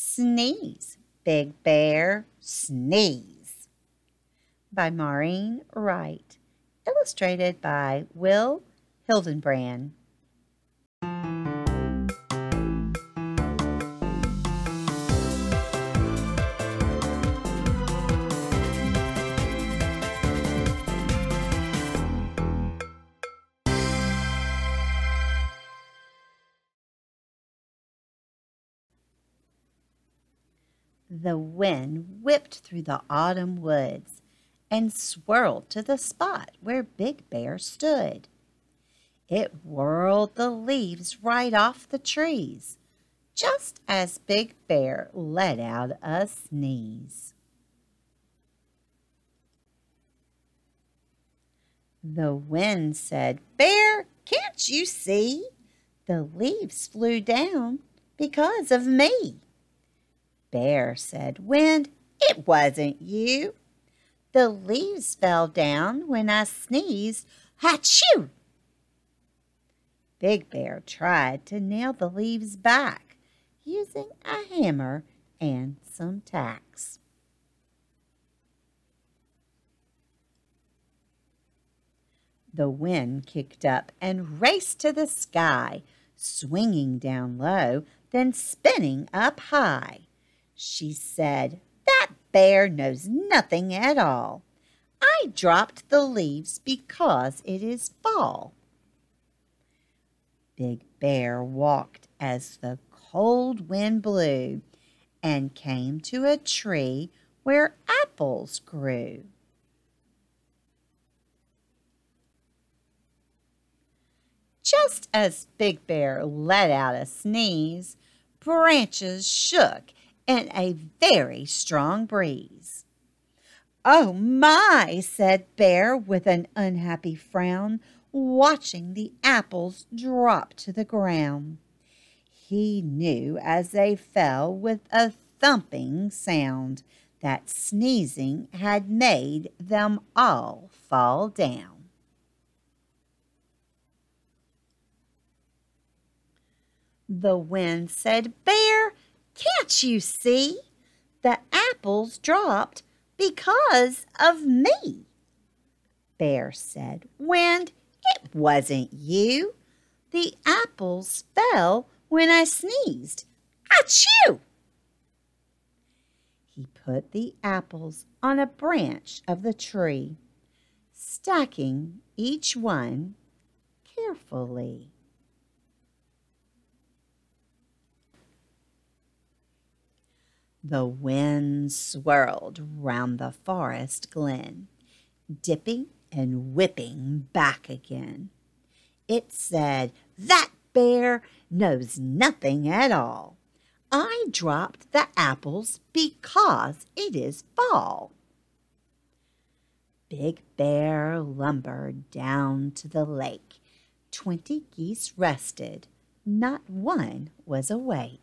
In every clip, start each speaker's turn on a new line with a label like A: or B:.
A: Sneeze, Big Bear, sneeze. By Maureen Wright. Illustrated by Will Hildenbrand. The wind whipped through the autumn woods and swirled to the spot where Big Bear stood. It whirled the leaves right off the trees, just as Big Bear let out a sneeze. The wind said, "Bear, can't you see? The leaves flew down because of me." Bear said, "Wind, it wasn't you. The leaves fell down when I sneezed. Achoo!" Big Bear tried to nail the leaves back using a hammer and some tacks. The wind kicked up and raced to the sky, swinging down low, then spinning up high. She said, "That bear knows nothing at all. I dropped the leaves because it is fall." Big Bear walked as the cold wind blew and came to a tree where apples grew. Just as Big Bear let out a sneeze, branches shook in a very strong breeze. "Oh my," said Bear with an unhappy frown, watching the apples drop to the ground. He knew as they fell with a thumping sound that sneezing had made them all fall down. The wind said, "Bear, can't you see? The apples dropped because of me." Bear said, "Wind, it wasn't you. The apples fell when I sneezed. Achoo!" He put the apples on a branch of the tree, stacking each one carefully. The wind swirled round the forest glen, dipping and whipping back again. It said, "That bear knows nothing at all. I dropped the apples because it is fall." Big Bear lumbered down to the lake. 20 geese rested. Not one was awake.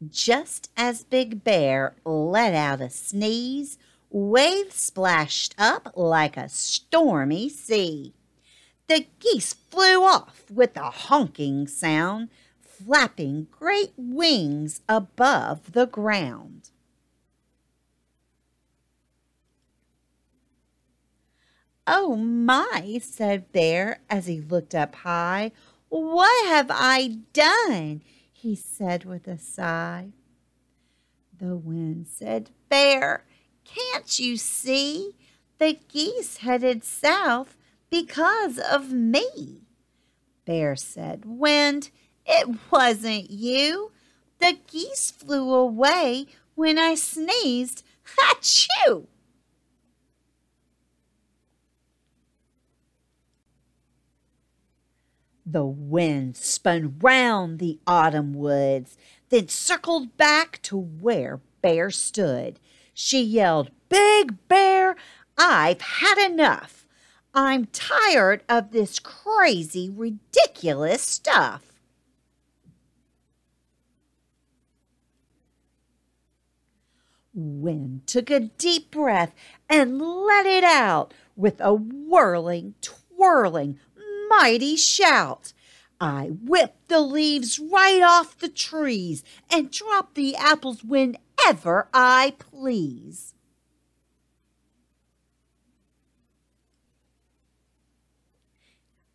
A: Just as Big Bear let out a sneeze, waves splashed up like a stormy sea. The geese flew off with a honking sound, flapping great wings above the ground. "Oh my," said Bear as he looked up high. "What have I done?" he said with a sigh. The wind said, "Bear, can't you see? The geese headed south because of me." Bear said, "Wind, it wasn't you. The geese flew away when I sneezed. Achoo!" The wind spun round the autumn woods, then circled back to where Bear stood. She yelled, "Big Bear, I've had enough. I'm tired of this crazy, ridiculous stuff." Wind took a deep breath and let it out with a whirling, twirling, mighty shout. I whip the leaves right off the trees and drop the apples whenever I please.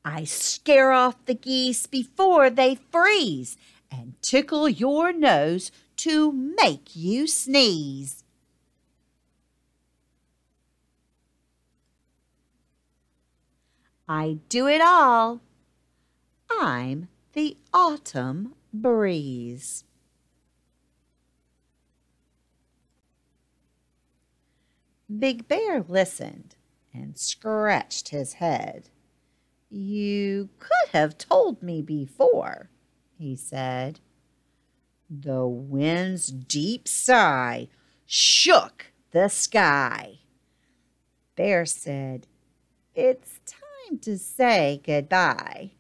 A: I scare off the geese before they freeze and tickle your nose to make you sneeze. I do it all. I'm the autumn breeze. Big Bear listened and scratched his head. "You could have told me before," he said. The wind's deep sigh shook the sky. Bear said, "It's time to say goodbye."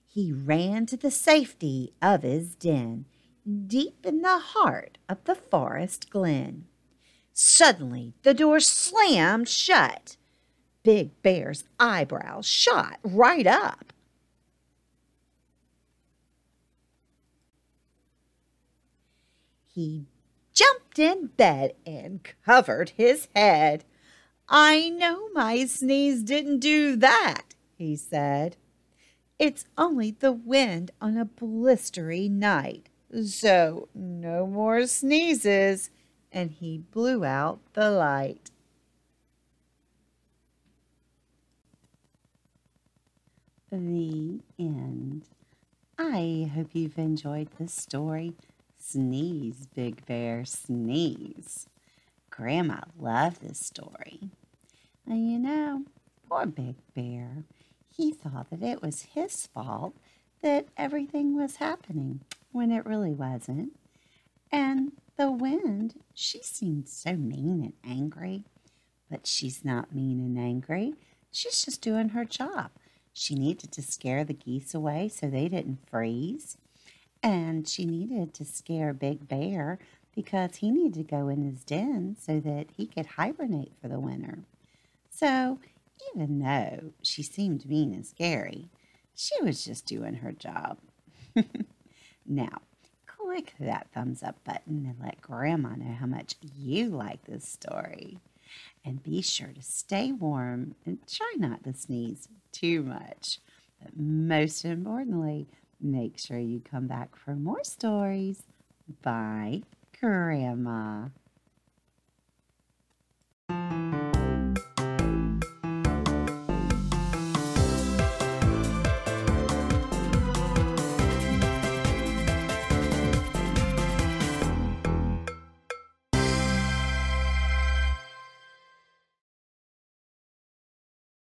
A: He ran to the safety of his den, deep in the heart of the forest glen. Suddenly, the door slammed shut. Big Bear's eyebrows shot right up. He jumped in bed and covered his head. "I know my sneeze didn't do that," he said. "It's only the wind on a blistery night, so no more sneezes," and he blew out the light. The end. I hope you've enjoyed this story. Sneeze, Big Bear, sneeze. Grandma loved this story. And you know, poor Big Bear, he thought that it was his fault that everything was happening when it really wasn't. And the wind, she seemed so mean and angry. But she's not mean and angry. She's just doing her job. She needed to scare the geese away so they didn't freeze. And she needed to scare Big Bear because he needed to go in his den so that he could hibernate for the winter. So even though she seemed mean and scary, she was just doing her job. Now, click that thumbs up button and let Grandma know how much you like this story. And be sure to stay warm and try not to sneeze too much. But most importantly, make sure you come back for more stories. Bye, Grandma.